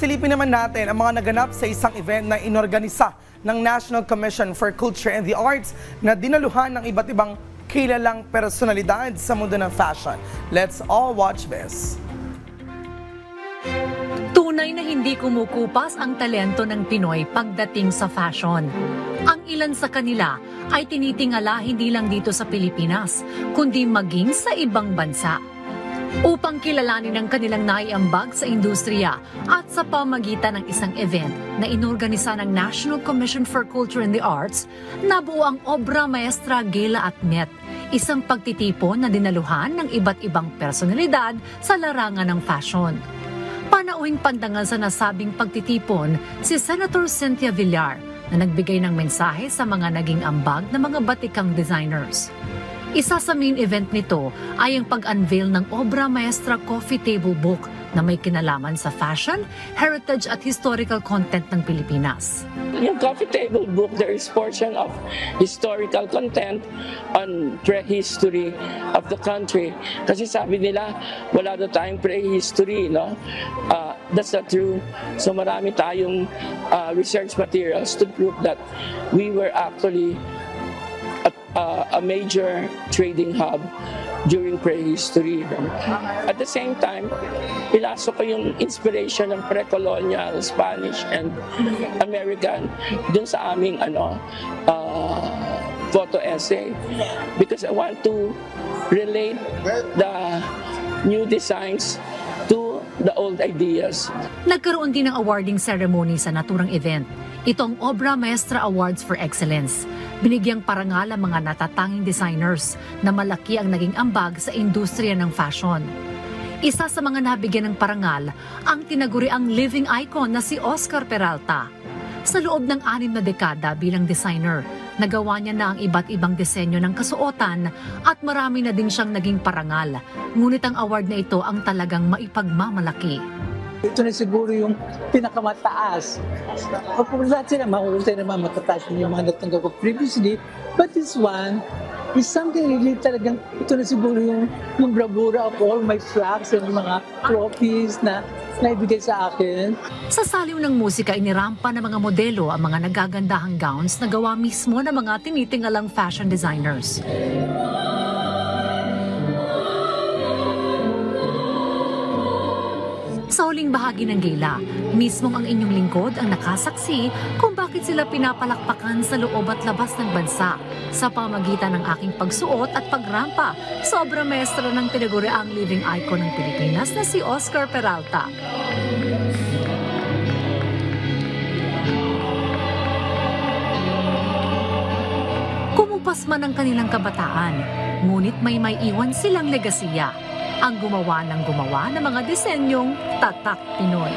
Silipin naman natin ang mga naganap sa isang event na inorganisa ng National Commission for Culture and the Arts na dinaluhan ng iba't ibang kilalang personalidad sa mundo ng fashion. Let's all watch this. Tunay na hindi kumukupas ang talento ng Pinoy pagdating sa fashion. Ang ilan sa kanila ay tinitingala hindi lang dito sa Pilipinas, kundi maging sa ibang bansa. Upang kilalanin ang kanilang naiambag sa industriya at sa pamagitan ng isang event na inorganisa ng National Commission for Culture and the Arts, nabuo ang Obra Maestra Gala at Met, isang pagtitipon na dinaluhan ng iba't ibang personalidad sa larangan ng fashion. Panauhing pandangal sa nasabing pagtitipon si Senator Cynthia Villar na nagbigay ng mensahe sa mga naging ambag ng mga batikang designers. Isa sa main event nito ay ang pag-unveil ng Obra Maestra Coffee Table Book na may kinalaman sa fashion, heritage at historical content ng Pilipinas. Yung Coffee Table Book, there is portion of historical content on prehistory of the country. Kasi sabi nila, wala daw tayong prehistory, no? That's not true. So marami tayong research materials to prove that we were actually a major trading hub during prehistory. At the same time, pinasok ko yung inspiration ng pre-colonial, Spanish, and American dun sa aming photo essay because I want to relate the new designs to the old ideas. Nagkaroon din ng awarding ceremony sa naturang event. Ito ang Obra Maestra Awards for Excellence. Binigyang parangal ang mga natatanging designers na malaki ang naging ambag sa industriya ng fashion. Isa sa mga nabigyan ng parangal ang tinaguriang living icon na si Oscar Peralta. Sa loob ng 6 na dekada bilang designer, nagawa niya na ang iba't ibang disenyo ng kasuotan at marami na din siyang naging parangal. Ngunit ang award na ito ang talagang maipagmamalaki. Ito na siguro yung pinakamataas. Lahat sila makukusay naman matataas yung mga natanggap ko previously. But this one is something really talagang, ito na siguro yung bravura of all my flags and mga trophies na naibigay sa akin. Sa saliw ng musika, inirampa ng mga modelo ang mga nagagandahang gowns na gawa mismo ng mga tinitingalang fashion designers. Sa huling bahagi ng gala, mismong ang inyong lingkod ang nakasaksi kung bakit sila pinapalakpakan sa loob at labas ng bansa sa pamagitan ng aking pagsuot at pagrampa sa Obra Maestra ng tinaguriang living icon ng Pilipinas na si Oscar Peralta. Kumupas man ang kanilang kabataan, ngunit may iwan silang legasiya. Ang gumawa ng mga disenyong tatak Pinoy.